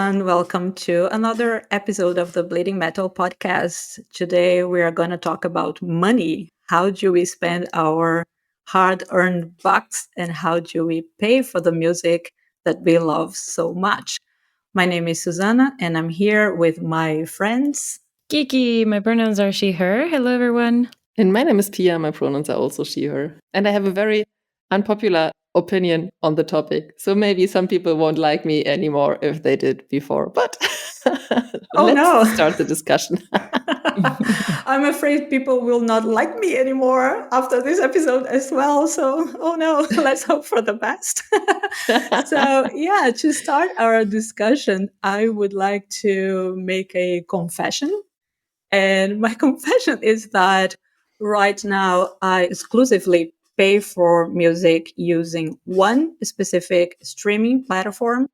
everyone. Welcome to another episode of the Bleeding Metal podcast. Today, we are going to talk about money. How do we spend our hard earned bucks and how do we pay for the music that we love so much? My name is Suzana, and I'm here with my friends. Kiki, my pronouns are she, her. Hello, everyone. And my name is Pia. My pronouns are also she, her. And I have a very unpopular opinion on the topic. So maybe some people won't like me anymore if they did before. But let's start the discussion. I'm afraid people will not like me anymore after this episode as well. So, oh no, let's hope for the best. So, yeah, to start our discussion, I would like to make a confession. And my confession is that right now I exclusively pay for music using one specific streaming platform.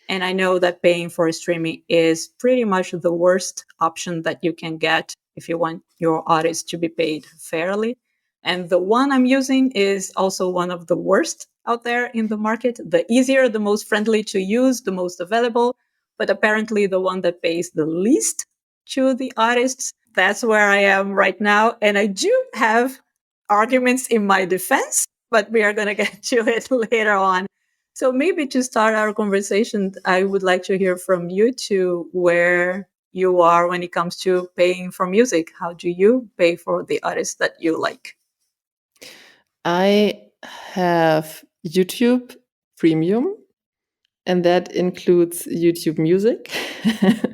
And I know that paying for streaming is pretty much the worst option that you can get if you want your artist to be paid fairly. And the one I'm using is also one of the worst out there in the market. The easier, the most friendly to use, the most available, but apparently the one that pays the least to the artists. That's where I am right now. And I do have arguments in my defense, but we are going to get to it later on. So maybe to start our conversation, I would like to hear from you two where you are when it comes to paying for music. How do you pay for the artists that you like? I have YouTube Premium, and that includes YouTube Music.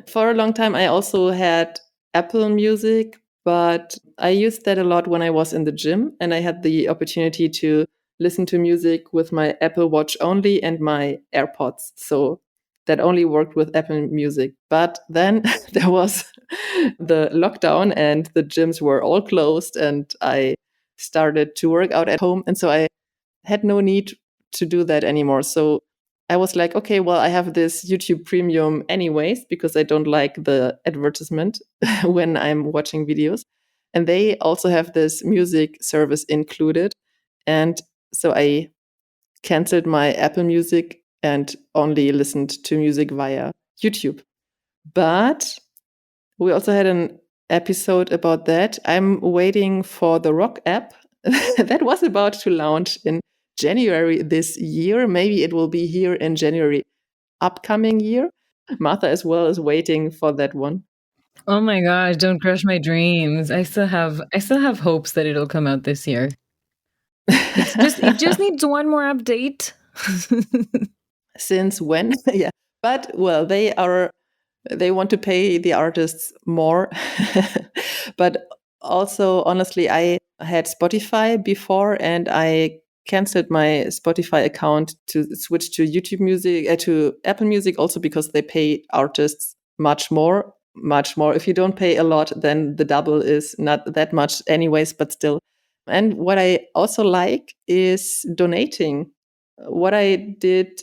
For a long time, I also had Apple Music, but I used that a lot when I was in the gym, and I had the opportunity to listen to music with my Apple Watch only and my AirPods. So that only worked with Apple Music. But then there was the lockdown and the gyms were all closed, and I started to work out at home. And so I had no need to do that anymore. So I was like, okay, well, I have this YouTube Premium anyways, because I don't like the advertisement when I'm watching videos. And they also have this music service included. And so I canceled my Apple Music and only listened to music via YouTube. But we also had an episode about that. I'm waiting for the Rock app that was about to launch in January this year. Maybe it will be here in January upcoming year. Martha as well is waiting for that one. Oh my gosh, don't crush my dreams. I still have hopes that it'll come out this year. It just needs one more update. Since when? Yeah. But well, they want to pay the artists more. But also, honestly, I had Spotify before and I canceled my Spotify account to switch to YouTube Music, to Apple Music, also because they pay artists much more. If you don't pay a lot, then the double is not that much anyways, but still. And what I also like is donating. What I did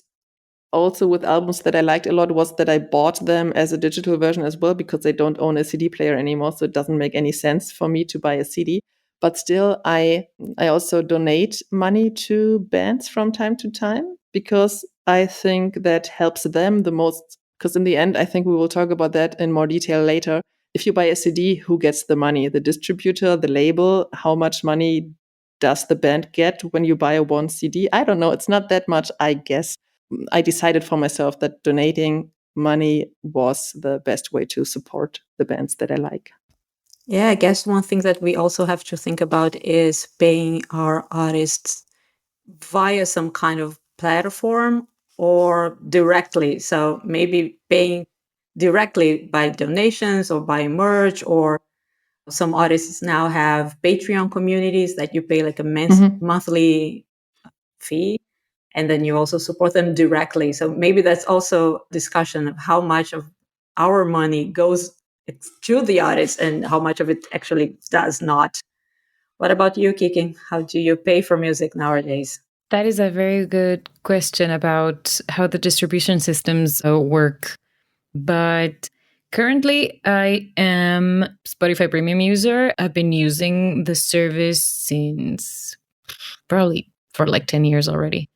also with albums that I liked a lot was that I bought them as a digital version as well, because they don't own a CD player anymore. So it doesn't make any sense for me to buy a CD. But still, I also donate money to bands from time to time, because I think that helps them the most. Because in the end, I think we will talk about that in more detail later. If you buy a CD, who gets the money? The distributor, the label? How much money does the band get when you buy one CD? I don't know. It's not that much, I guess. I decided for myself that donating money was the best way to support the bands that I like. Yeah, I guess one thing that we also have to think about is paying our artists via some kind of platform or directly. So maybe paying directly by donations or by merch, or some artists now have Patreon communities that you pay like a monthly fee, and then you also support them directly. So maybe that's also discussion of how much of our money goes to the artist and how much of it actually does not. What about you, Kiki? How do you pay for music nowadays? That is a very good question about how the distribution systems work. But currently, I am Spotify Premium user. I've been using the service since probably for like 10 years already.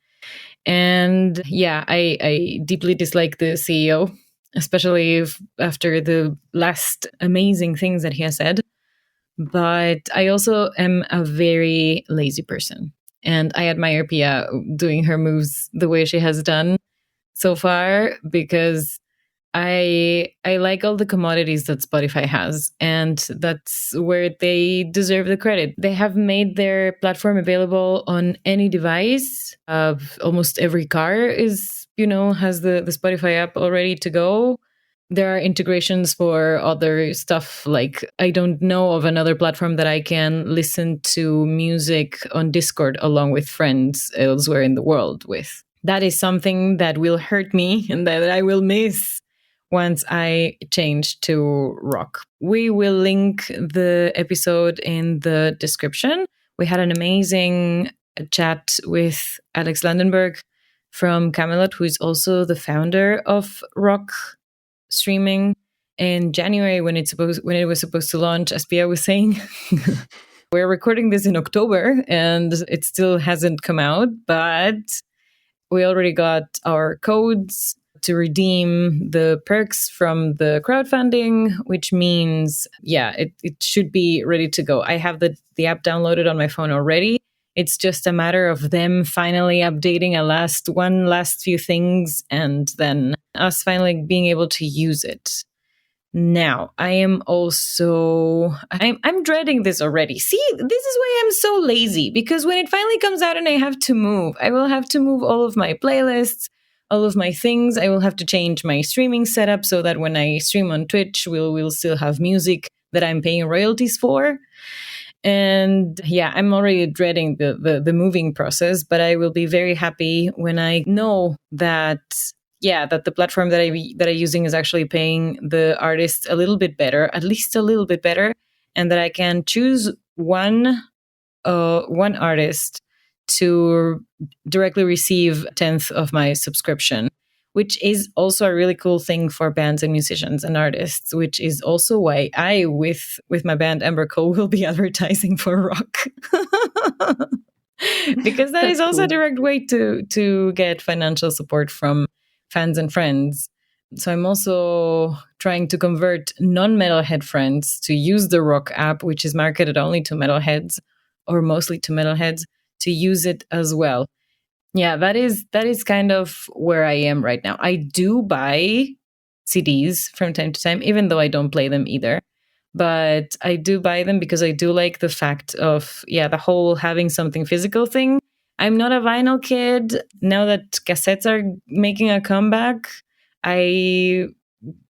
And yeah, I deeply dislike the CEO especially after the last amazing things that he has said. But I also am a very lazy person. And I admire Pia doing her moves the way she has done so far, because I like all the commodities that Spotify has, and that's where they deserve the credit. They have made their platform available on any device. Almost every car is, has the Spotify app all ready to go. There are integrations for other stuff. Like, I don't know of another platform that I can listen to music on Discord along with friends elsewhere in the world with. That is something that will hurt me and that I will miss once I change to rock. We will link the episode in the description. We had an amazing chat with Alex Landenberg from Camelot, who is also the founder of Rock Streaming, in January when it was supposed to launch, as Pia was saying. We're recording this in October and it still hasn't come out, but we already got our codes to redeem the perks from the crowdfunding, which means, it should be ready to go. I have the app downloaded on my phone already. It's just a matter of them finally updating last few things, and then us finally being able to use it. Now, I'm dreading this already. See, this is why I'm so lazy, because when it finally comes out and I have to move, I will have to move all of my playlists, all of my things. I will have to change my streaming setup so that when I stream on Twitch, we'll still have music that I'm paying royalties for. And I'm already dreading the moving process, but I will be very happy when I know that the platform that I'm using is actually paying the artists a little bit better, at least a little bit better, and that I can choose one artist to directly receive 1/10 of my subscription, which is also a really cool thing for bands and musicians and artists, which is also why I, with my band Amber Co, will be advertising for rock. Because that is also cool. A direct way to get financial support from fans and friends. So I'm also trying to convert non-metalhead friends to use the Rock app, which is marketed only to metalheads, or mostly to metalheads, to use it as well. Yeah, that is kind of where I am right now. I do buy CDs from time to time, even though I don't play them either. But I do buy them because I do like the fact of, the whole having something physical thing. I'm not a vinyl kid. Now that cassettes are making a comeback, I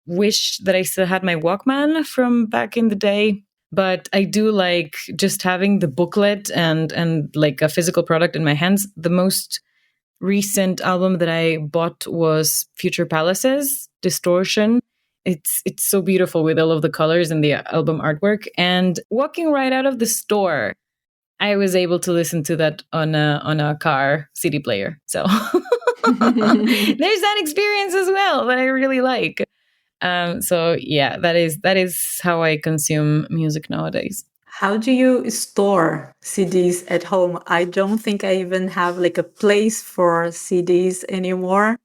wish that I still had my Walkman from back in the day. But I do like just having the booklet and like a physical product in my hands. The most recent album that I bought was Future Palaces, Distortion. It's so beautiful with all of the colors and the album artwork. And walking right out of the store, I was able to listen to that on a car CD player. So there's that experience as well that I really like. That is how I consume music nowadays. How do you store CDs at home? I don't think I even have like a place for CDs anymore.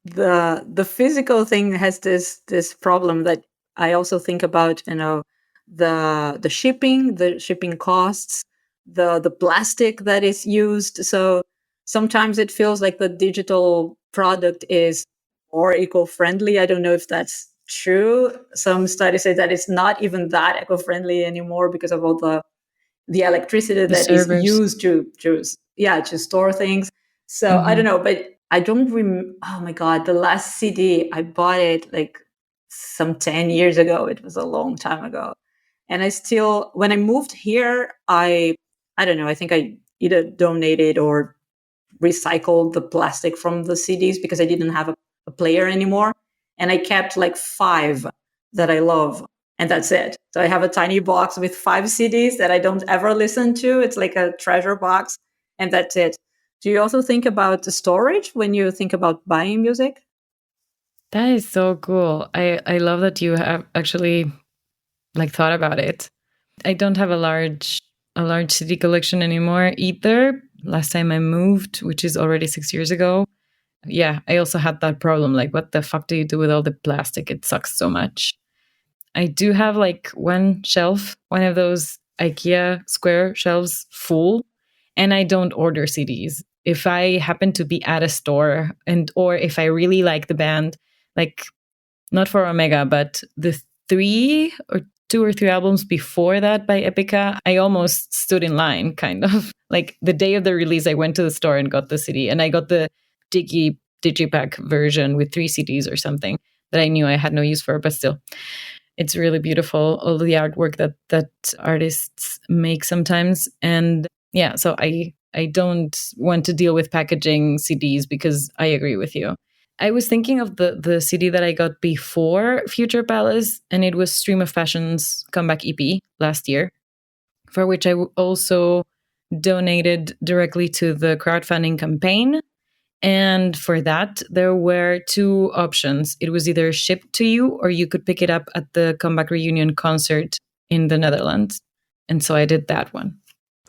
The physical thing has this problem that I also think about, the shipping costs, the plastic that is used. So sometimes it feels like the digital product is more eco-friendly. I don't know if that's true. Some studies say that it's not even that eco-friendly anymore because of all the electricity that is used to store things. So I don't know, but I don't oh my God, the last CD, I bought it like some 10 years ago. It was a long time ago. And I still, when I moved here, I don't know, I think I either donated or recycled the plastic from the CDs because I didn't have a player anymore. And I kept like 5 that I love. And that's it. So I have a tiny box with 5 CDs that I don't ever listen to. It's like a treasure box. And that's it. Do you also think about the storage when you think about buying music? That is so cool. I love that you have actually thought about it. I don't have a large CD collection anymore either. Last time I moved, which is already 6 years ago, yeah, I also had that problem. Like, what the fuck do you do with all the plastic? It sucks so much. I do have like one shelf, one of those IKEA square shelves full, and I don't order CDs. If I happen to be at a store or if I really like the band, like not for Omega, but the 2 or 3 albums before that by Epica, I almost stood in line, kind of. Like the day of the release, I went to the store and got the CD, and I got the digipack version with 3 CDs or something that I knew I had no use for, but still, it's really beautiful, all the artwork that artists make sometimes. And yeah, so I don't want to deal with packaging CDs because I agree with you. I was thinking of the CD that I got before Future Palace, and it was Stream of Fashion's comeback EP last year, for which I also donated directly to the crowdfunding campaign. And for that, there were 2 options. It was either shipped to you or you could pick it up at the comeback reunion concert in the Netherlands. And so I did that one.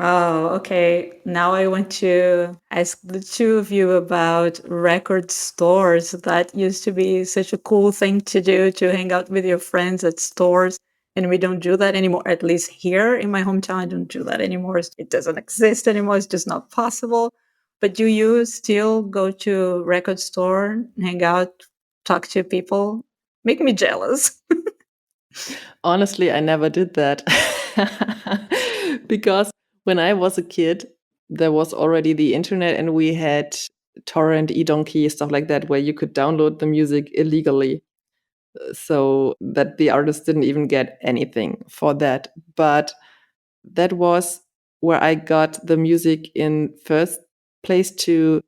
Oh, okay. Now I want to ask the two of you about record stores. That used to be such a cool thing to do, to hang out with your friends at stores. And we don't do that anymore. At least here in my hometown, I don't do that anymore. It doesn't exist anymore. It's just not possible. But do you still go to record store, hang out, talk to people? Make me jealous. Honestly, I never did that. Because when I was a kid, there was already the internet and we had torrent, eDonkey, stuff like that, where you could download the music illegally. So that the artist didn't even get anything for that. But that was where I got the music in first place to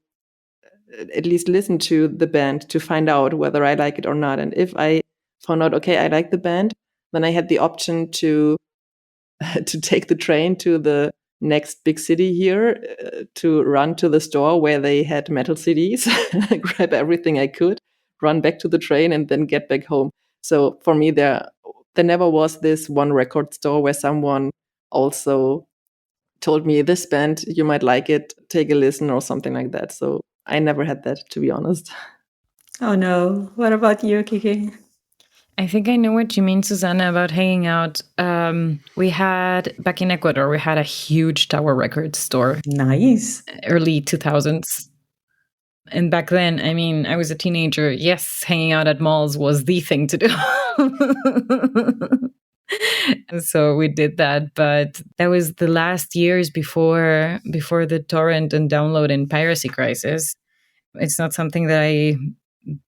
at least listen to the band to find out whether I like it or not. And if I found out, okay, I like the band, then I had the option to to take the train to the next big city here, to run to the store where they had metal CDs, grab everything I could, run back to the train, and then get back home. So for me, there never was this one record store where someone also told me, this band, you might like it, take a listen or something like that. So I never had that, to be honest. Oh no. What about you, Kiki? I think I know what you mean, Suzana, about hanging out. We had, back in Ecuador, we had a huge Tower Records store, Nice. early 2000s. And back then, I mean, I was a teenager. Yes, hanging out at malls was the thing to do. So we did that, but that was the last years before the torrent and download and piracy crisis. It's not something that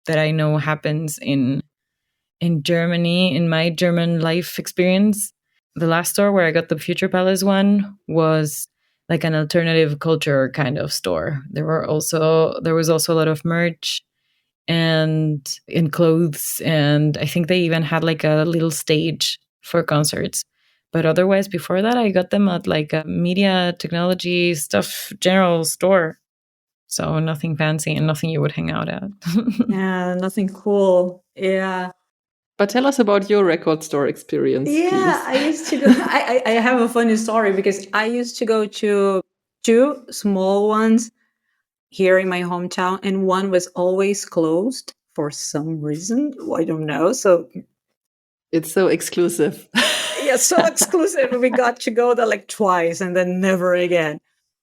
I know happens in Germany, in my German life experience. The last store where I got the Future Palace one was like an alternative culture kind of store. There was also a lot of merch and in clothes, and I think they even had like a little stage for concerts. But otherwise, before that, I got them at like a media technology stuff general store. So nothing fancy and nothing you would hang out at. Yeah, nothing cool. Yeah. But tell us about your record store experience, Yeah, please. I used to go. I have a funny story because I used to go to 2 small ones here in my hometown, and one was always closed for some reason. I don't know. So It's so exclusive. yeah, so exclusive. We got to go there like twice and then never again.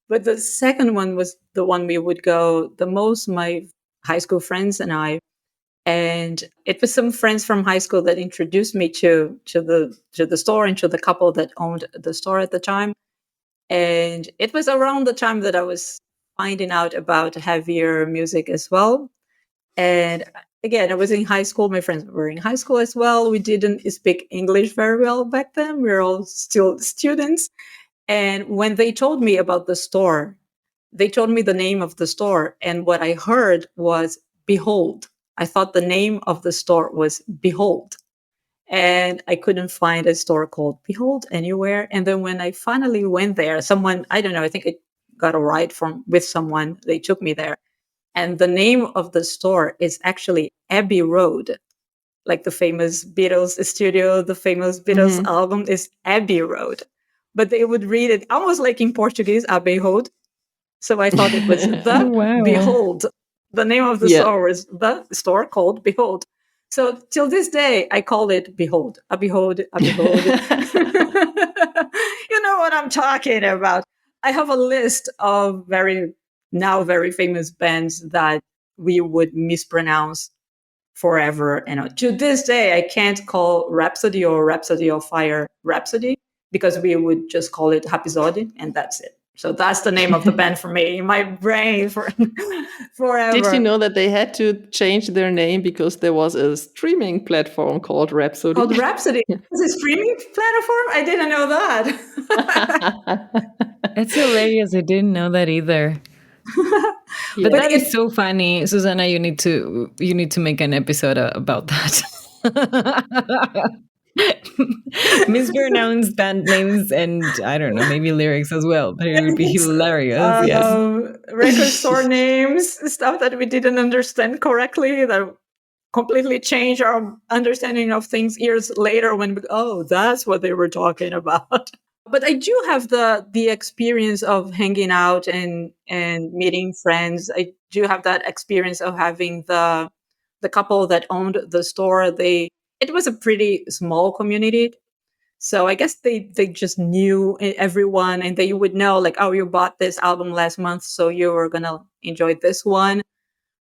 But the second one was the one we would go the most, my high school friends and I. And it was some friends from high school that introduced me to the store and to the couple that owned the store at the time. And it was around the time that I was finding out about heavier music as well. And again, I was in high school. My friends were in high school as well. We didn't speak English very well back then. We were all still students. And when they told me about the store, they told me the name of the store. And what I heard was Behold. I thought the name of the store was Behold. And I couldn't find a store called Behold anywhere. And then when I finally went there, someone, I don't know, I think I got a ride with someone. They took me there. And the name of the store is actually Abbey Road, like the famous Beatles studio, the famous Beatles album is Abbey Road. But they would read it almost like in Portuguese, Abbey Road. So I thought it was the Wow. Behold. The name of the store was the store called Behold. So till this day, I call it Behold, a Behold, a Behold. You know what I'm talking about. I have a list of now very famous bands that we would mispronounce forever. And to this day, I can't call Rhapsody or Rhapsody of Fire Rhapsody because we would just call it Hapisode, and that's it. So that's the name of the band for me in my brain for forever. Did you know that they had to change their name because there was a streaming platform called Rhapsody? Called Rhapsody. Is a streaming platform? I didn't know that. It's hilarious. I didn't know that either. But that is so funny, Suzana. You need to make an episode about that. Mispronounced band names and I don't know, maybe lyrics as well. But it would be hilarious. Yes. Record store names, stuff that we didn't understand correctly, that completely changed our understanding of things years later when that's what they were talking about. But I do have the experience of hanging out and meeting friends. I do have that experience of having the couple that owned the store. It was a pretty small community. So I guess they just knew everyone, and they would know like, oh, you bought this album last month, so you were going to enjoy this one.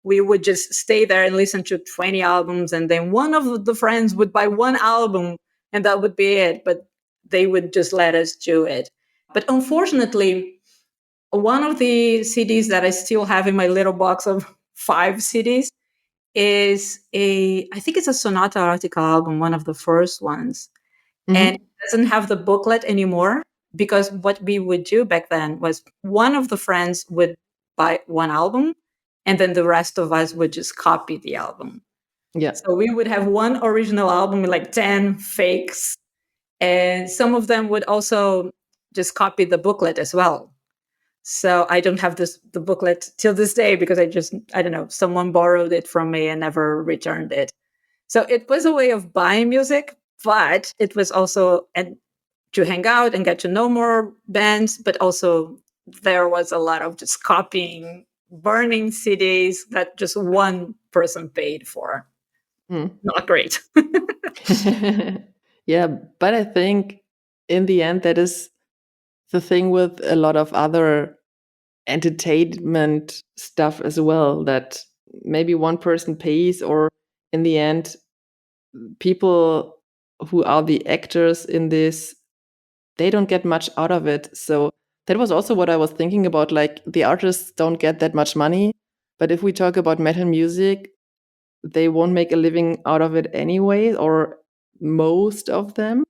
We would just stay there and listen to 20 albums, and then one of the friends would buy one album, and that would be it. But they would just let us do it. But unfortunately, one of the CDs that I still have in my little box of 5 CDs is I think it's a Sonata Arctica album, one of the first ones. Mm-hmm. And it doesn't have the booklet anymore, because what we would do back then was one of the friends would buy one album, and then the rest of us would just copy the album. Yeah. So we would have one original album with like 10 fakes. And some of them would also just copy the booklet as well. So I don't have the booklet till this day because I don't know, someone borrowed it from me and never returned it. So it was a way of buying music, but it was also to hang out and get to know more bands. But also there was a lot of just copying, burning CDs that just one person paid for. Not great. Yeah, but I think in the end, that is the thing with a lot of other entertainment stuff as well, that maybe one person pays, or in the end, people who are the actors in this, they don't get much out of it. So that was also what I was thinking about, like the artists don't get that much money. But if we talk about metal music, they won't make a living out of it anyway, or most of them.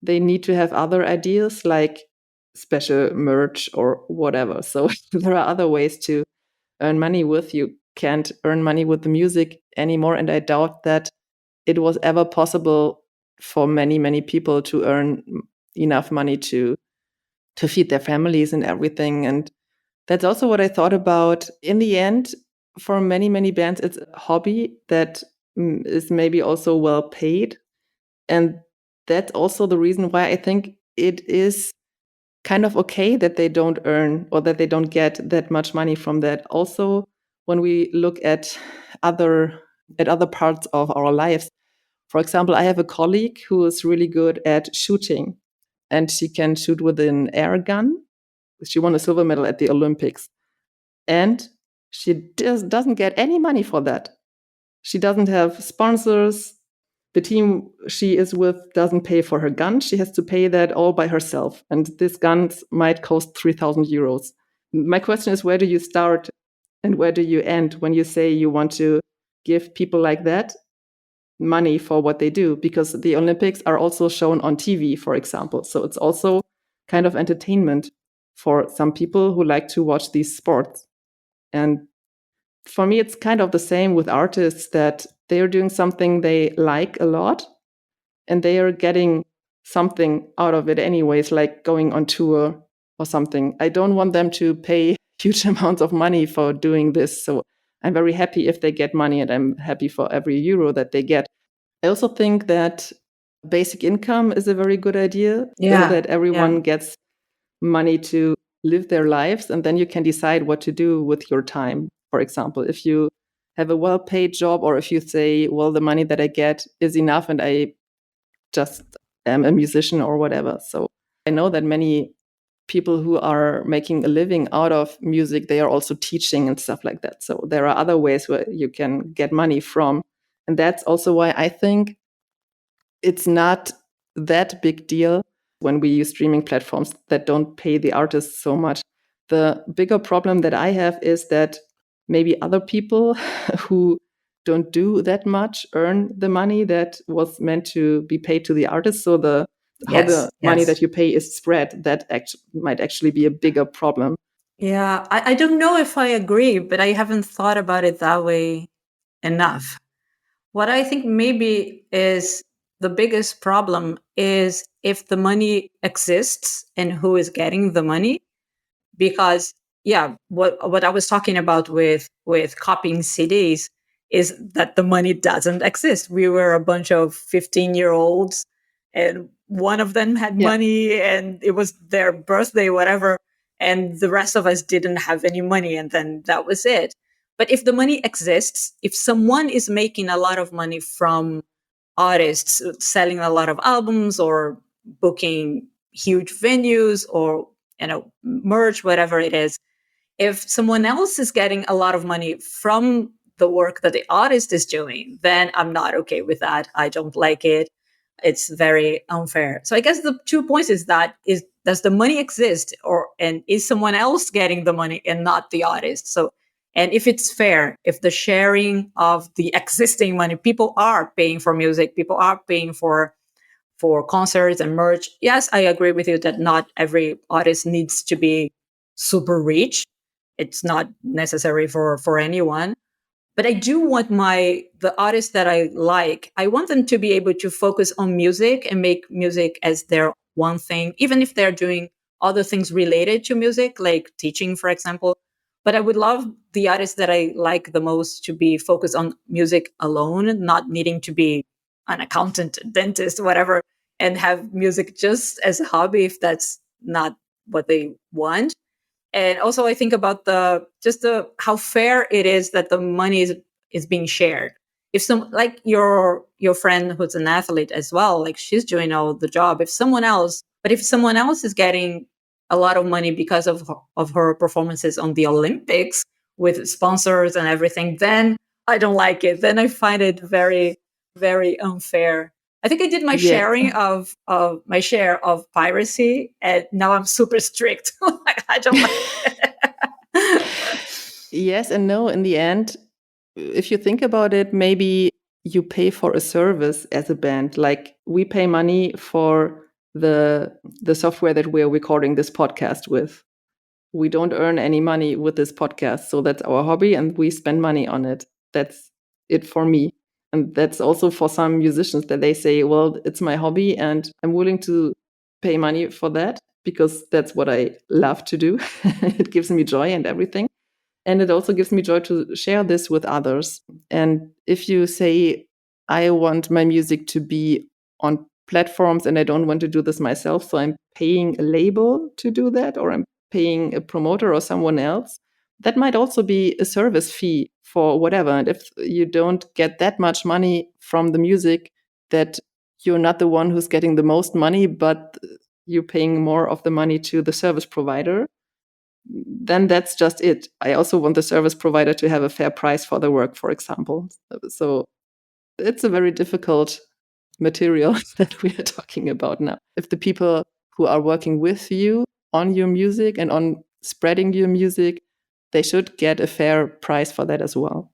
They need to have other ideas like special merch or whatever. So there are other ways to earn money with. You can't earn money with the music anymore. And I doubt that it was ever possible for many, many people to earn enough money to feed their families and everything. And that's also what I thought about. In the end, for many, many bands, it's a hobby that is maybe also well paid. And that's also the reason why I think it is kind of okay that they don't earn or that they don't get that much money from that. Also, when we look at other parts of our lives, for example, I have a colleague who is really good at shooting, and she can shoot with an air gun. She won a silver medal at the Olympics, and she doesn't get any money for that. She doesn't have sponsors. The team she is with doesn't pay for her gun. She has to pay that all by herself. And this gun might cost 3,000 euros. My question is, where do you start and where do you end when you say you want to give people like that money for what they do? Because the Olympics are also shown on TV, for example. So it's also kind of entertainment for some people who like to watch these sports. And for me, it's kind of the same with artists, that they are doing something they like a lot and they are getting something out of it anyways, like going on tour or something. I don't want them to pay huge amounts of money for doing this. So I'm very happy if they get money, and I'm happy for every euro that they get. I also think that basic income is a very good idea, so that everyone gets money to live their lives, and then you can decide what to do with your time. for example. If you have a well-paid job, or if you say, well, the money that I get is enough and I just am a musician or whatever. So I know that many people who are making a living out of music, they are also teaching and stuff like that. So there are other ways where you can get money from. And that's also why I think it's not that big deal when we use streaming platforms that don't pay the artists so much. The bigger problem that I have is that maybe other people who don't do that much earn the money that was meant to be paid to the artist. So how the money that you pay is spread, that might actually be a bigger problem. Yeah, I don't know if I agree, but I haven't thought about it that way enough. What I think maybe is the biggest problem is if the money exists and who is getting the money. Because yeah, what I was talking about with copying CDs is that the money doesn't exist. We were a bunch of 15-year-olds, and one of them had money, and it was their birthday, whatever, and the rest of us didn't have any money, and then that was it. But if the money exists, if someone is making a lot of money from artists selling a lot of albums or booking huge venues or merch, whatever it is, if someone else is getting a lot of money from the work that the artist is doing, then I'm not okay with that. I don't like it. It's very unfair. So I guess the 2 points is does the money exist, and is someone else getting the money and not the artist? So, and if it's fair, if the sharing of the existing money, people are paying for music, people are paying for concerts and merch. Yes, I agree with you that not every artist needs to be super rich. It's not necessary for anyone. But I do want the artists that I like, I want them to be able to focus on music and make music as their one thing, even if they're doing other things related to music, like teaching, for example. But I would love the artists that I like the most to be focused on music alone, not needing to be an accountant, dentist, whatever, and have music just as a hobby if that's not what they want. And also I think about the how fair it is that the money is being shared. If some, like your friend who's an athlete as well, like she's doing all the job. If someone else is getting a lot of money because of her performances on the Olympics with sponsors and everything, then I don't like it. Then I find it very, very unfair. I think I did my Yeah. sharing of my share of piracy, and now I'm super strict. Like, I don't like it. Yes and no. In the end, if you think about it, maybe you pay for a service as a band. Like we pay money for the software that we're recording this podcast with. We don't earn any money with this podcast, so that's our hobby, and we spend money on it. That's it for me. And that's also for some musicians that they say, well, it's my hobby and I'm willing to pay money for that because that's what I love to do. It gives me joy and everything. And it also gives me joy to share this with others. And if you say, I want my music to be on platforms and I don't want to do this myself, so I'm paying a label to do that, or I'm paying a promoter or someone else, that might also be a service fee for whatever. And if you don't get that much money from the music, that you're not the one who's getting the most money, but you're paying more of the money to the service provider, then that's just it. I also want the service provider to have a fair price for the work, for example. So it's a very difficult material that we are talking about now. If the people who are working with you on your music and on spreading your music, they should get a fair price for that as well.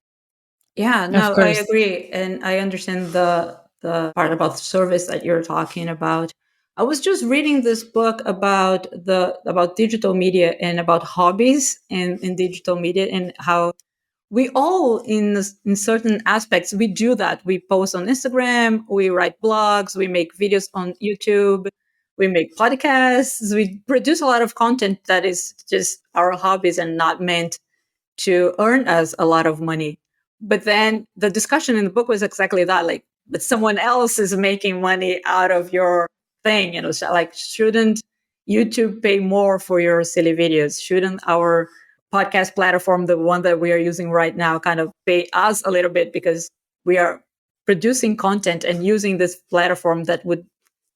Yeah, Of no, I course. agree, and I understand the part about service that you're talking about. I was just reading this book about digital media and about hobbies in digital media, and how we all in certain aspects we do that. We post on Instagram, we write blogs, we make videos on YouTube, we make podcasts, we produce a lot of content that is just our hobbies and not meant to earn us a lot of money. But then the discussion in the book was exactly that, like, but someone else is making money out of your thing, so like, shouldn't YouTube pay more for your silly videos? Shouldn't our podcast platform, the one that we are using right now, kind of pay us a little bit because we are producing content and using this platform that would,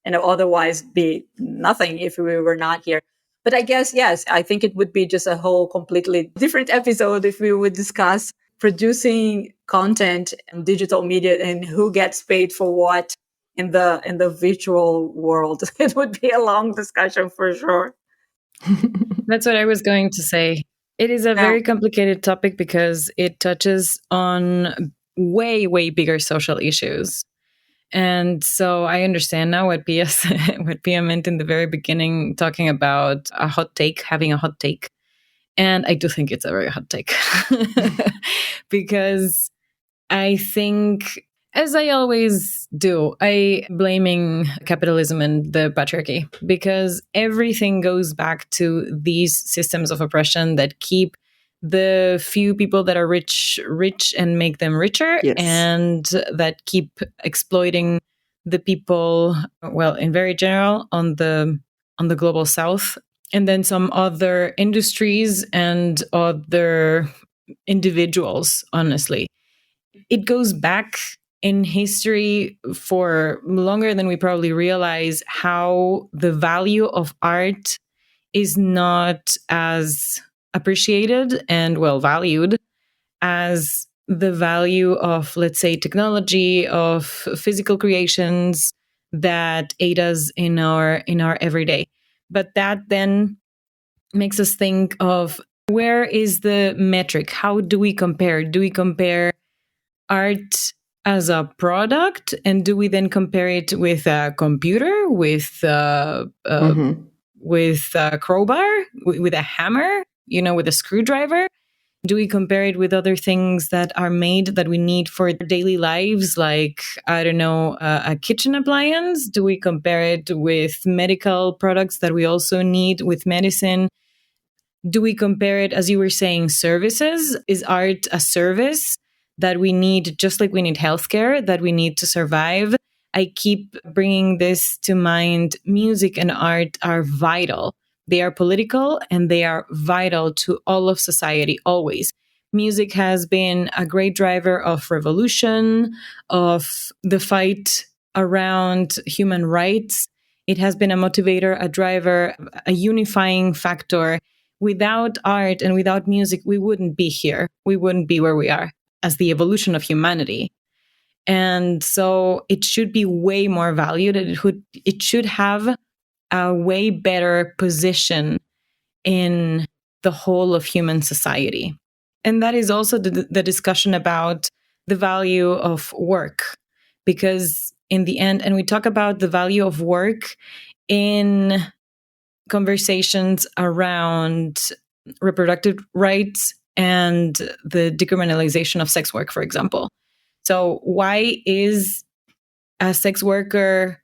otherwise be nothing if we were not here. But I guess, yes, I think it would be just a whole completely different episode if we would discuss producing content and digital media and who gets paid for what in the virtual world. It would be a long discussion for sure. That's what I was going to say. It is a very complicated topic because it touches on way, way bigger social issues. And so I understand now what what Pia meant in the very beginning, talking about a hot take, having a hot take. And I do think it's a very hot take because I think, as I always do, I blaming capitalism and the patriarchy because everything goes back to these systems of oppression that keep the few people that are rich and make them richer, Yes. and that keep exploiting the people, well, in very general on the global south, and then some other industries and other individuals, honestly. It goes back in history for longer than we probably realize, how the value of art is not as appreciated and well valued as the value of, let's say, technology, of physical creations that aid us in our everyday. But that then makes us think of, where is the metric? How do we compare? Do we compare art as a product, and do we then compare it with a computer, with a crowbar, with a hammer, with a screwdriver? Do we compare it with other things that are made that we need for daily lives, like, I don't know, a kitchen appliance? Do we compare it with medical products that we also need, with medicine? Do we compare it, as you were saying, services? Is art a service that we need, just like we need healthcare, that we need to survive? I keep bringing this to mind. Music and art are vital. They are political and they are vital to all of society, always. Music has been a great driver of revolution, of the fight around human rights. It has been a motivator, a driver, a unifying factor. Without art and without music, we wouldn't be here. We wouldn't be where we are as the evolution of humanity. And so it should be way more valued. It should have a way better position in the whole of human society. And that is also the discussion about the value of work. Because in the end, and we talk about the value of work in conversations around reproductive rights and the decriminalization of sex work, for example. So why is a sex worker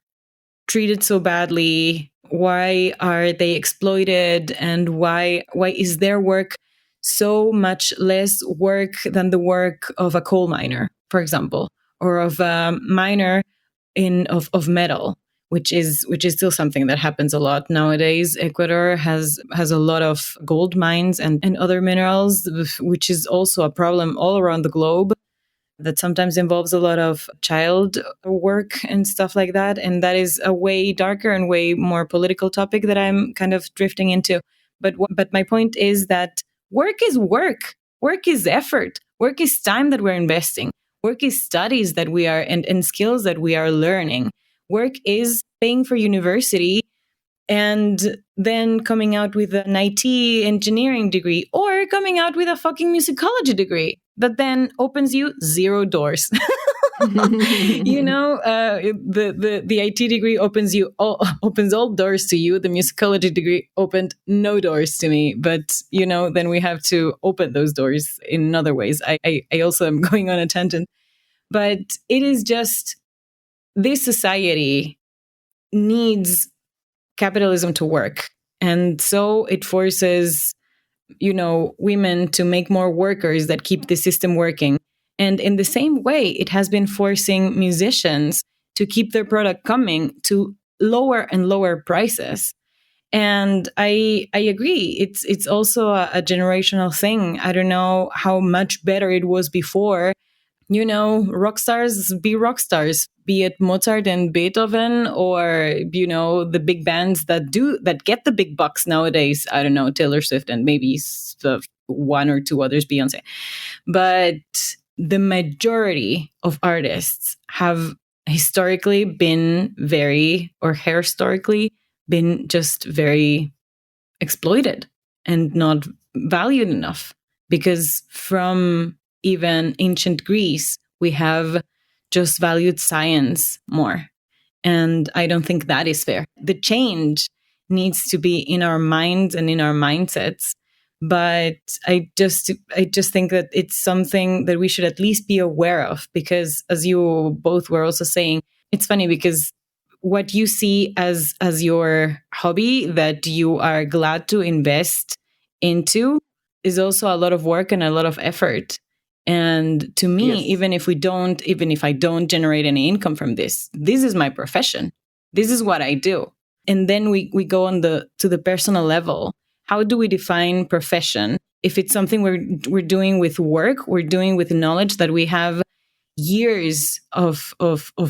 treated so badly? Why are they exploited? And why is their work so much less work than the work of a coal miner, for example, or of a miner of metal? Which is still something that happens a lot nowadays. Ecuador has a lot of gold mines and other minerals, which is also a problem all around the globe, that sometimes involves a lot of child work and stuff like that. And that is a way darker and way more political topic that I'm kind of drifting into. But my point is that work is work. Work is effort. Work is time that we're investing. Work is studies that we are and skills that we are learning. Work is paying for university and then coming out with an IT engineering degree, or coming out with a fucking musicology degree that then opens you 0 doors. The IT degree opens all doors to you. The musicology degree opened no doors to me. But then we have to open those doors in other ways. I also am going on a tangent, but it is just, this society needs capitalism to work. And so it forces, women to make more workers that keep the system working. And in the same way, it has been forcing musicians to keep their product coming to lower and lower prices. And I agree. It's also a generational thing. I don't know how much better it was before. Rock stars be rock stars, be it Mozart and Beethoven, or the big bands that get the big bucks nowadays. I don't know, Taylor Swift and maybe one or two others, Beyonce. But the majority of artists have historically been historically been just very exploited and not valued enough, because from even ancient Greece we have just valued science more, and I don't think that is fair. The change needs to be in our minds and in our mindsets. But I just think that it's something that we should at least be aware of, because as you both were also saying, it's funny because what you see as your hobby that you are glad to invest into is also a lot of work and a lot of effort. And to me, Yes. even if I don't generate any income from this is my profession. This is what I do. And then we go on to the personal level. How do we define profession? If it's something we're doing with work, we're doing with knowledge that we have years of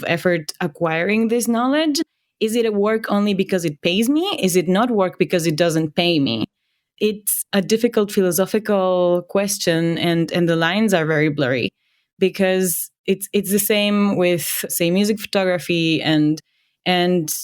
effort acquiring this knowledge. Is it a work only because it pays me? Is it not work because it doesn't pay me? It's a difficult philosophical question, and the lines are very blurry, because it's the same with, say, music photography and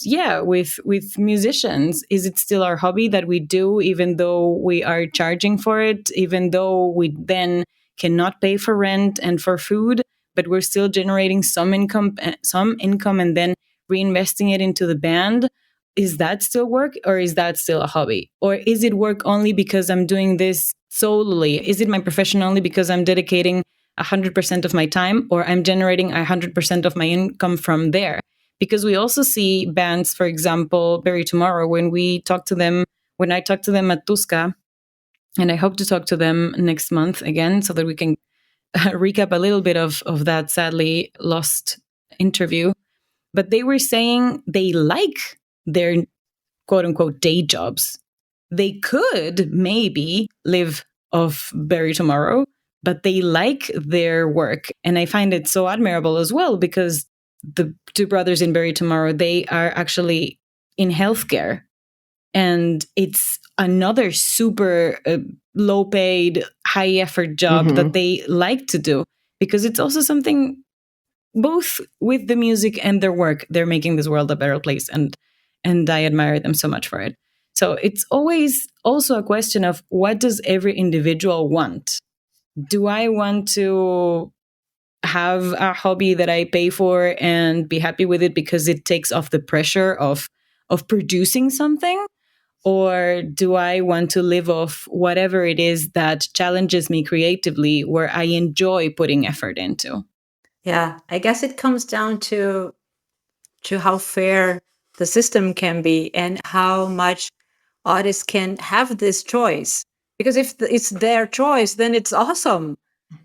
yeah, with musicians. Is it still our hobby that we do even though we are charging for it, even though we then cannot pay for rent and for food, but we're still generating some income and then reinvesting it into the band? Is that still work, or is that still a hobby? Or is it work only because I'm doing this solely? Is it my profession only because I'm dedicating 100% of my time, or I'm generating 100% of my income from there? Because we also see bands, for example, Bury Tomorrow, when I talk to them at Tuska, and I hope to talk to them next month again so that we can recap a little bit of that sadly lost interview. But they were saying they like their quote unquote day jobs. They could maybe live off Bury Tomorrow, but they like their work. And I find it so admirable as well, because the two brothers in Bury Tomorrow, they are actually in healthcare. And it's another super low paid, high effort job that they like to do, because it's also something, both with the music and their work, they're making this world a better place. And I admire them so much for it. So it's always also a question of, what does every individual want? Do I want to have a hobby that I pay for and be happy with it because it takes off the pressure of producing something? Or do I want to live off whatever it is that challenges me creatively, where I enjoy putting effort into? Yeah, I guess it comes down to how fair the system can be and how much artists can have this choice. Because if it's their choice, then it's awesome.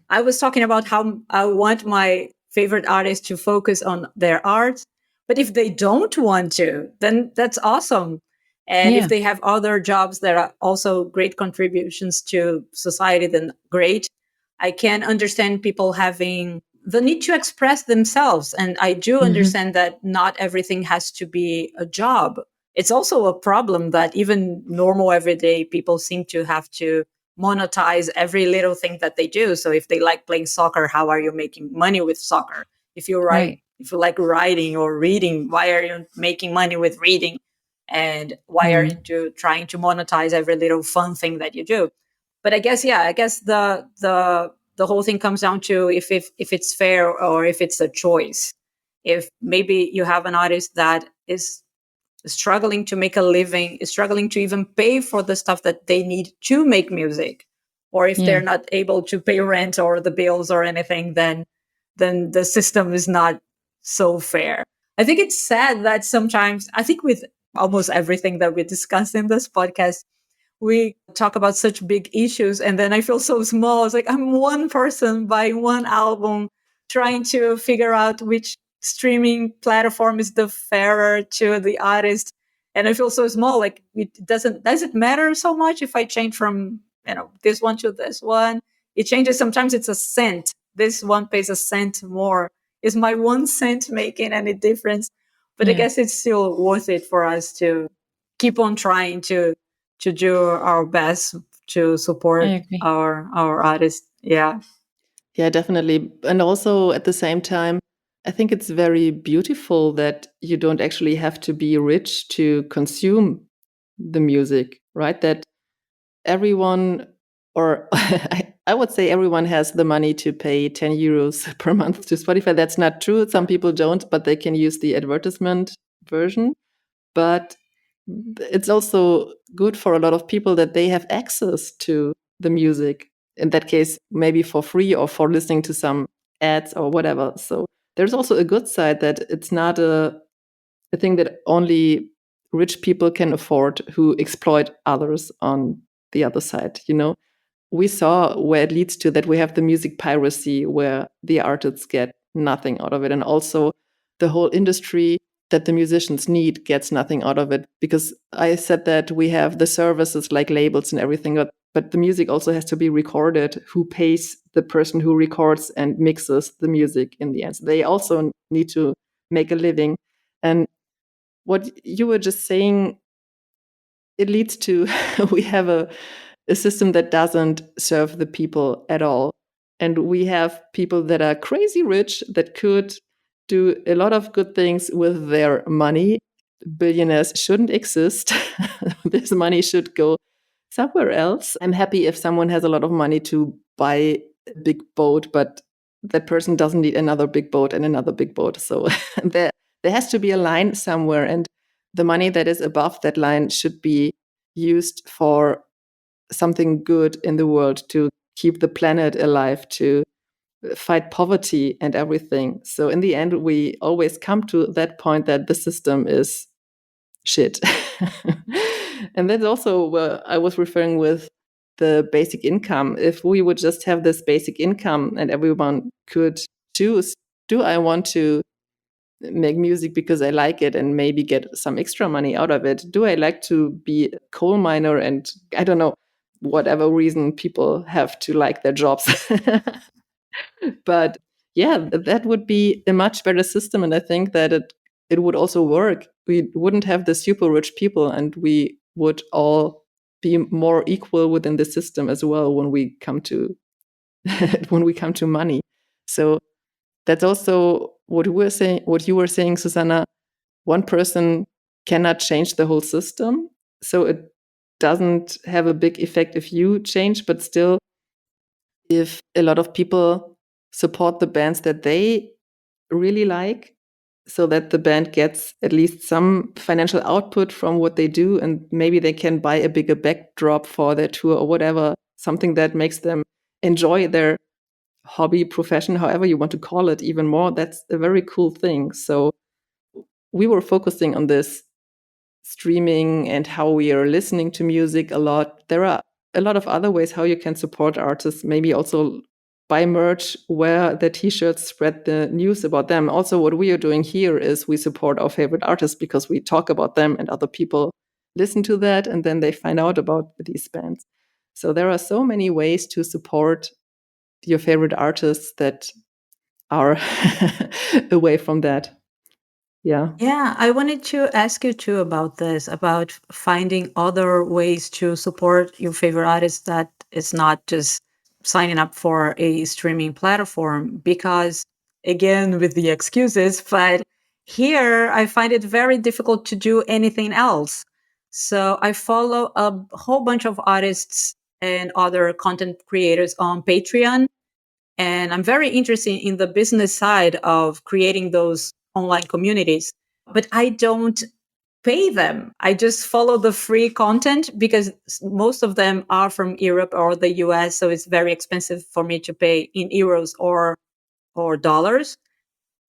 I was talking about how I want my favorite artists to focus on their art. But if they don't want to, then that's awesome. And Yeah. if they have other jobs that are also great contributions to society, then great. I can understand people having the need to express themselves. And I do understand that not everything has to be a job. It's also a problem that even normal everyday people seem to have to monetize every little thing that they do. So if they like playing soccer, how are you making money with soccer? Right. If you like writing or reading, why are you making money with reading? And why are you trying to monetize every little fun thing that you do? But I guess the whole thing comes down to if it's fair or if it's a choice. If maybe you have an artist that is struggling to make a living, is struggling to even pay for the stuff that they need to make music, or if Yeah. they're not able to pay rent or the bills or anything, then the system is not so fair. I think it's sad that sometimes, I think with almost everything that we discuss in this podcast, we talk about such big issues and then I feel so small. It's like I'm one person buying one album, trying to figure out which streaming platform is the fairer to the artist. and I feel so small. Like it does it matter so much if I change from this one to this one? It changes. Sometimes it's a cent. This one pays a cent more. Is my 1 cent making any difference? But I Yeah, guess it's still worth it for us to keep on trying to do our best to I support agree. our artists. Yeah. Yeah, definitely. And also at the same time, I think it's very beautiful that you don't actually have to be rich to consume the music, right? That everyone, or I would say everyone has the money to pay 10 euros per month to Spotify. That's not true. Some people don't, but they can use the advertisement version. But it's also good for a lot of people that they have access to the music. In that case, maybe for free or for listening to some ads or whatever. So there's also a good side that it's not a thing that only rich people can afford who exploit others on the other side. We saw where it leads to, that we have the music piracy where the artists get nothing out of it, and also the whole industry that the musicians need gets nothing out of it, because I said that we have the services like labels and everything, but the music also has to be recorded. Who pays the person who records and mixes the music in the end? So they also need to make a living. And what you were just saying, it leads to we have a system that doesn't serve the people at all. And we have people that are crazy rich that could do a lot of good things with their money. Billionaires shouldn't exist. This money should go somewhere else. I'm happy if someone has a lot of money to buy a big boat, but that person doesn't need another big boat and another big boat. So there has to be a line somewhere, and the money that is above that line should be used for something good in the world, to keep the planet alive, to fight poverty and everything. So in the end, we always come to that point that the system is shit. And that's also where I was referring with the basic income. If we would just have this basic income and everyone could choose, do I want to make music because I like it and maybe get some extra money out of it? Do I like to be a coal miner? And I don't know, whatever reason people have to like their jobs. But yeah, that would be a much better system. And I think that it would also work. We wouldn't have the super rich people, and we would all be more equal within the system as well when we come to when we come to money. So that's also what you were saying, Susanna. One person cannot change the whole system. So it doesn't have a big effect if you change, but still, if a lot of people support the bands that they really like, so that the band gets at least some financial output from what they do, and maybe they can buy a bigger backdrop for their tour or whatever, something that makes them enjoy their hobby, profession, however you want to call it, even more. That's a very cool thing. So we were focusing on this streaming and how we are listening to music a lot. There are a lot of other ways how you can support artists, maybe also buy merch, wear the t-shirts, spread the news about them. Also, what we are doing here is we support our favorite artists because we talk about them and other people listen to that and then they find out about these bands. So there are so many ways to support your favorite artists that are away from that. Yeah. Yeah, I wanted to ask you too about this, about finding other ways to support your favorite artists that is not just signing up for a streaming platform. Because, again, with the excuses, but here I find it very difficult to do anything else. So I follow a whole bunch of artists and other content creators on Patreon, and I'm very interested in the business side of creating those online communities. But I don't pay them. I just follow the free content because most of them are from Europe or the US. So it's very expensive for me to pay in euros or dollars.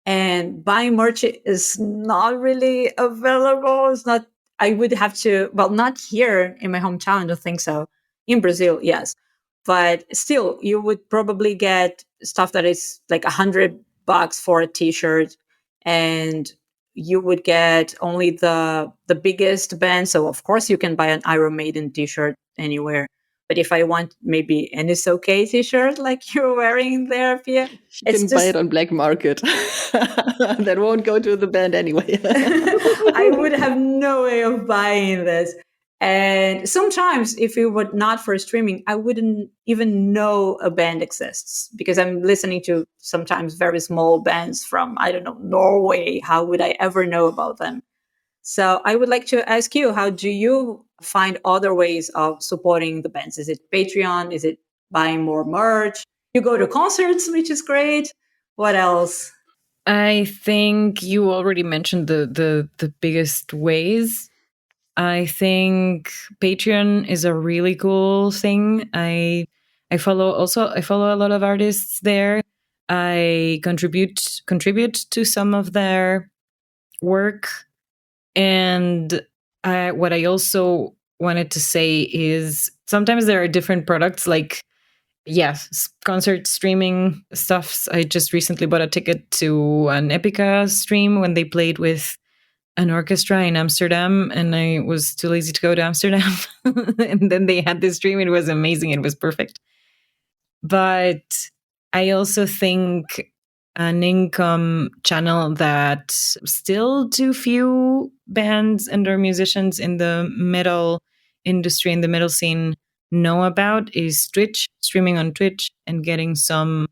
And buying merch is not really available. It's not, I would have to, well, not here in my hometown, I don't think so. In Brazil, yes. But still, you would probably get stuff that is like $100 for a t-shirt, and you would get only the biggest band. So of course you can buy an Iron Maiden t-shirt anywhere. But if I want maybe an It's Okay t-shirt like you're wearing there, Pia, You it's can buy just it on black market. That won't go to the band anyway. I would have no way of buying this. And sometimes, if it were not for streaming, I wouldn't even know a band exists because I'm listening to sometimes very small bands from, I don't know, Norway. How would I ever know about them? So I would like to ask you, how do you find other ways of supporting the bands? Is it Patreon? Is it buying more merch? You go to concerts, which is great. What else? I think you already mentioned the biggest ways. I think Patreon is a really cool thing. I follow a lot of artists there. I contribute to some of their work, and what I also wanted to say is sometimes there are different products, like yes, concert streaming stuffs. I just recently bought a ticket to an Epica stream when they played with an orchestra in Amsterdam, and I was too lazy to go to Amsterdam. And then they had this stream. It was amazing. It was perfect. But I also think an income channel that still too few bands and or musicians in the metal industry, in the metal scene, know about is Twitch, streaming on Twitch and getting some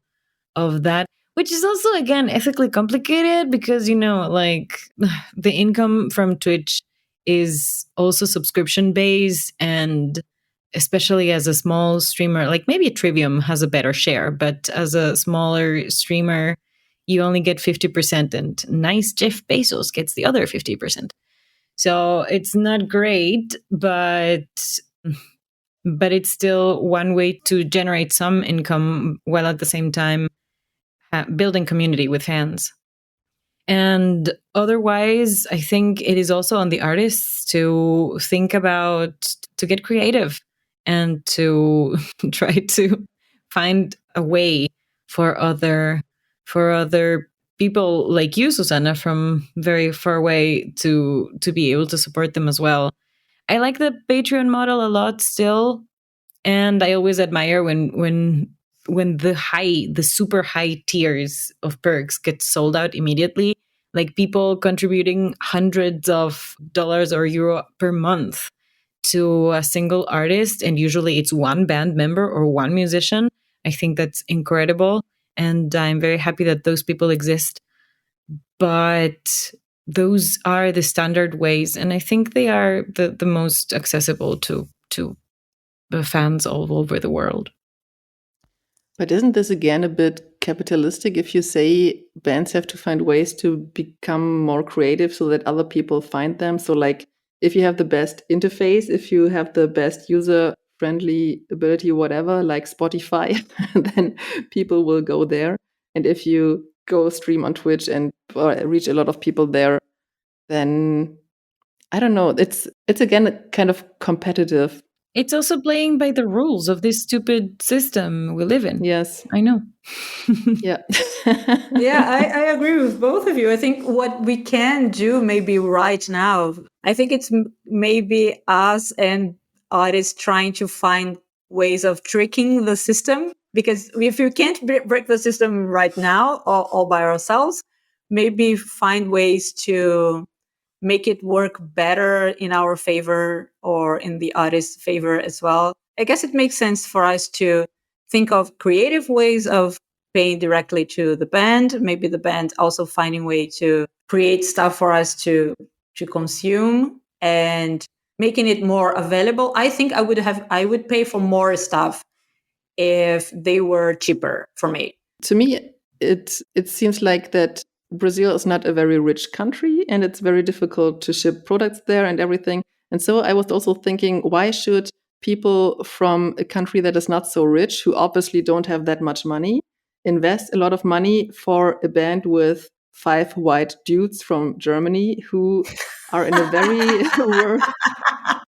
of that, which is also again ethically complicated because like the income from Twitch is also subscription based, and especially as a small streamer, like maybe Trivium has a better share, but as a smaller streamer you only get 50%, and nice Jeff Bezos gets the other 50%. So it's not great, but it's still one way to generate some income while at the same time building community with fans. And otherwise, I think it is also on the artists to think about, to get creative and to try to find a way for other people like you, Suzana, from very far away to be able to support them as well. I like the Patreon model a lot still, and I always admire when the super high tiers of perks get sold out immediately, like people contributing hundreds of dollars or euro per month to a single artist, and usually it's one band member or one musician. I think that's incredible, and I'm very happy that those people exist. But those are the standard ways, and I think they are the most accessible to the fans all over the world. But isn't this again a bit capitalistic if you say bands have to find ways to become more creative so that other people find them? So, like, if you have the best interface, if you have the best user friendly ability, whatever, like Spotify, then people will go there. And if you go stream on Twitch and reach a lot of people there, then I don't know. It's again kind of competitive. It's also playing by the rules of this stupid system we live in. Yes. I know. Yeah. Yeah, I agree with both of you. I think what we can do maybe right now, I think it's maybe us and artists trying to find ways of tricking the system. Because if you can't break the system right now all by ourselves, maybe find ways to make it work better in our favor or in the artist's favor as well. I guess it makes sense for us to think of creative ways of paying directly to the band, maybe the band also finding way to create stuff for us to consume and making it more available. I think I would pay for more stuff if they were cheaper for me. To me, it seems like that Brazil is not a very rich country, and it's very difficult to ship products there and everything. And so I was also thinking, why should people from a country that is not so rich, who obviously don't have that much money, invest a lot of money for a band with 5 white dudes from Germany who are in a very worse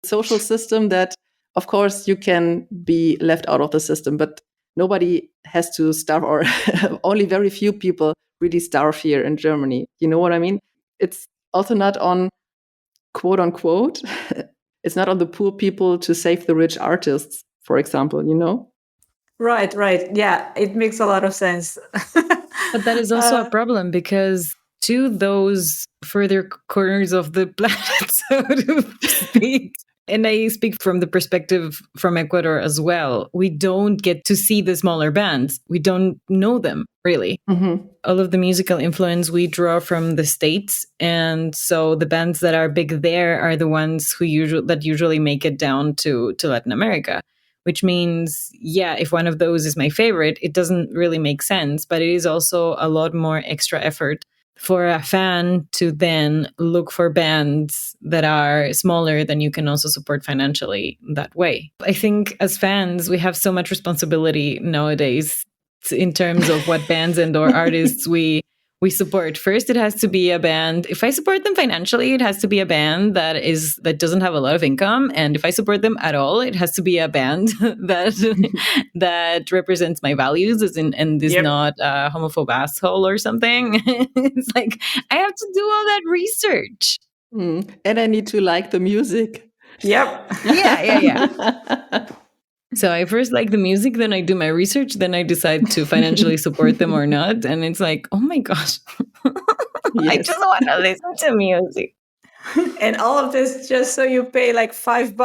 social system that, of course, you can be left out of the system, but nobody has to starve, or only very few people really starve here in Germany. You know what I mean? It's also not on quote unquote, it's not on the poor people to save the rich artists, for example, you know? Right, right. Yeah, it makes a lot of sense. But that is also a problem because to those further corners of the planet, so to speak, and I speak from the perspective from Ecuador as well, we don't get to see the smaller bands. We don't know them really. Mm-hmm. All of the musical influence we draw from the States. And so the bands that are big there are the ones who usually make it down to Latin America. Which means, yeah, if one of those is my favorite, it doesn't really make sense, but it is also a lot more extra effort for a fan to then look for bands that are smaller than you can also support financially that way. I think as fans, we have so much responsibility nowadays in terms of what bands and or artists we support. First, it has to be a band. If I support them financially, it has to be a band that doesn't have a lot of income. And if I support them at all, it has to be a band that represents my values and is not a homophobe asshole or something. It's like I have to do all that research. And I need to like the music. Yep. Yeah. So I first like the music, then I do my research, then I decide to financially support them or not. And it's like, oh my gosh, I just want to listen to music. And all of this just so you pay like $5.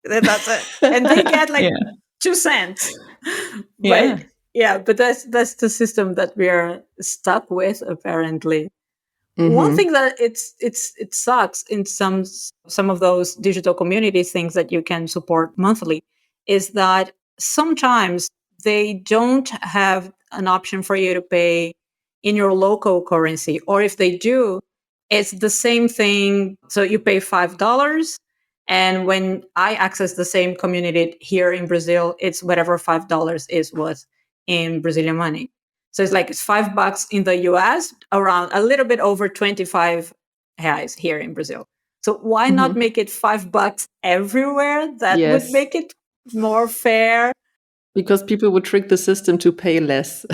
That's it. And they get like 2 cents. But but that's the system that we're stuck with, apparently. Mm-hmm. One thing that it sucks in some of those digital community things that you can support monthly is that sometimes they don't have an option for you to pay in your local currency, or if they do, it's the same thing. So you pay $5, and when I access the same community here in Brazil, it's whatever $5 is worth in Brazilian money. So it's like it's $5 in the US, around a little bit over 25 reais here in Brazil. So why not make it $5 everywhere? That would make it more fair. Because people would trick the system to pay less.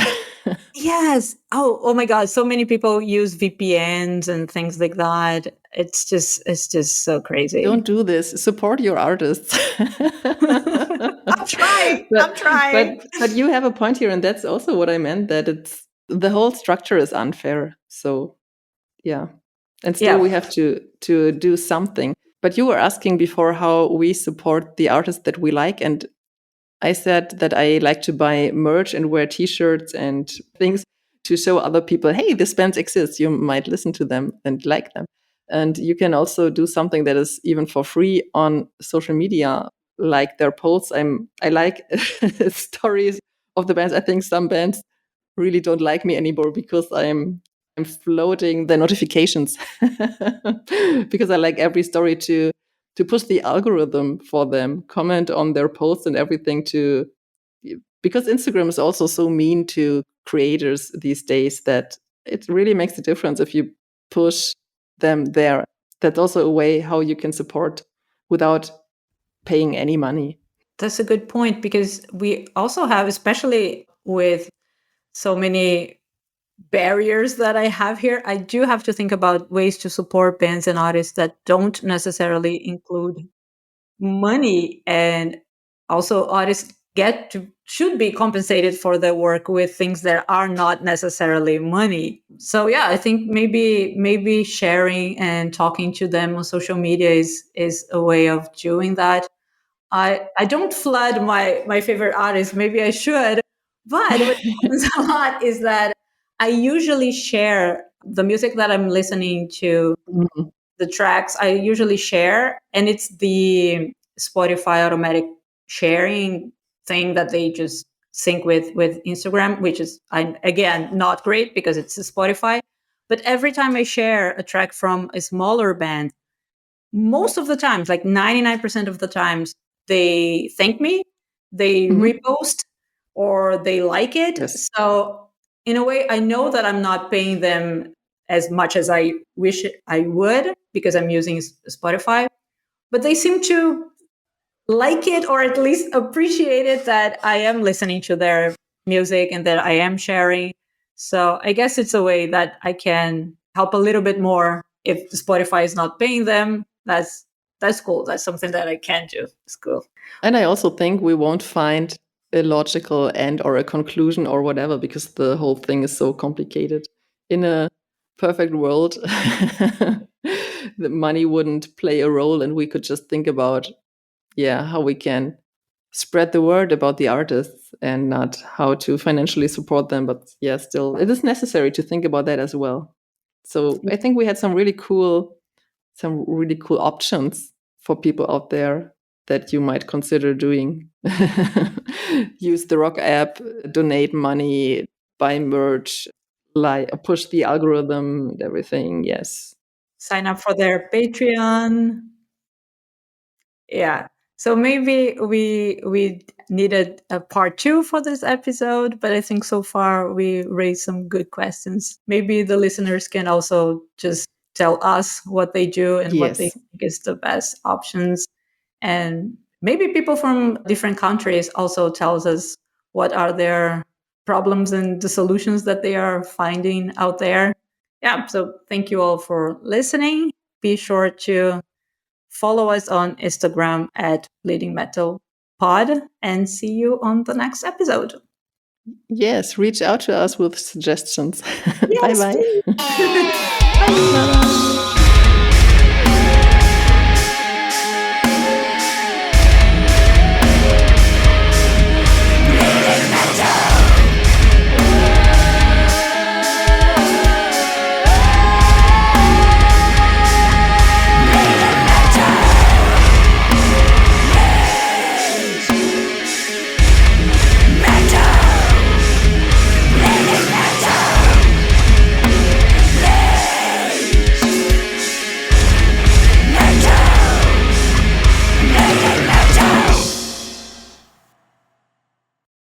Yes. Oh my God. So many people use VPNs and things like that. It's just so crazy. Don't do this. Support your artists. I'm trying. But you have a point here, and that's also what I meant, that the whole structure is unfair. So yeah. And still we have to do something. But you were asking before how we support the artists that we like, and I said that I like to buy merch and wear t-shirts and things to show other people, hey, this band exists. You might listen to them and like them. And you can also do something that is even for free on social media, like their posts. I like stories of the bands. I think some bands really don't like me anymore because I'm floating the notifications because I like every story to push the algorithm for them, comment on their posts and everything, because Instagram is also so mean to creators these days that it really makes a difference if you push them there. That's also a way how you can support without paying any money. That's a good point, because we also have, especially with so many barriers that I have here, I do have to think about ways to support bands and artists that don't necessarily include money. And also artists should be compensated for their work with things that are not necessarily money. So yeah, I think maybe sharing and talking to them on social media is a way of doing that. I don't flood my favorite artists. Maybe I should. But what happens a lot is that I usually share the music that I'm listening to, the tracks I usually share, and it's the Spotify automatic sharing thing that they just sync with Instagram, which is, again, not great because it's a Spotify. But every time I share a track from a smaller band, most of the times, like 99% of the times, they thank me, they repost, or they like it. Yes. So in a way, I know that I'm not paying them as much as I wish I would because I'm using Spotify, but they seem to like it, or at least appreciate it, that I am listening to their music and that I am sharing. So I guess it's a way that I can help a little bit more if Spotify is not paying them, that's cool. That's something that I can do. It's cool. And I also think we won't find a logical end or a conclusion or whatever, because the whole thing is so complicated. In a perfect world, the money wouldn't play a role, and we could just think about, how we can spread the word about the artists and not how to financially support them. But still, it is necessary to think about that as well. So I think we had some really cool options for people out there that you might consider doing. Use the Rock app, donate money, buy merch, push the algorithm and everything. Yes. Sign up for their Patreon. Yeah. So maybe we needed a part 2 for this episode, but I think so far we raised some good questions. Maybe the listeners can also just tell us what they do and what they Yes. think is the best options. And maybe people from different countries also tells us what are their problems and the solutions that they are finding out there. Yeah. So thank you all for listening. Be sure to follow us on Instagram at Bleeding Metal Pod, and see you on the next episode. Yes, reach out to us with suggestions. Yes, Bye-bye. please. Bye.